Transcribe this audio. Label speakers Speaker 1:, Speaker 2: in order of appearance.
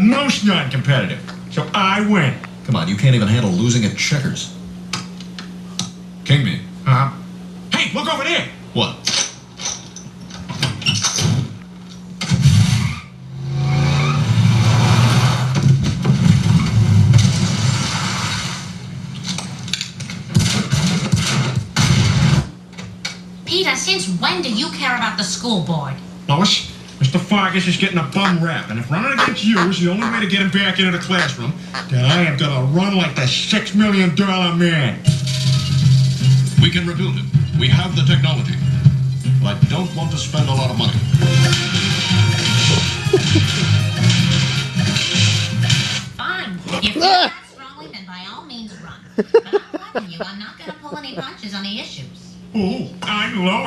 Speaker 1: most non-competitive. So I win.
Speaker 2: Come on, you can't even handle losing at checkers. King me.
Speaker 1: Huh? Hey, look over there.
Speaker 2: What?
Speaker 3: Peter, since when do you care about the school board?
Speaker 1: Lois, Mr. Fargus is getting a bum rap, and if running against you is the only way to get him back into the classroom, then I am gonna run like the $6 million man.
Speaker 2: We can rebuild it. We have the technology. But I don't want to spend a lot of money.
Speaker 3: Fine. If you feel that strongly, then by all means run. But I'm warning you, I'm not going to pull any punches on the issues.
Speaker 1: Ooh, I'm Lois.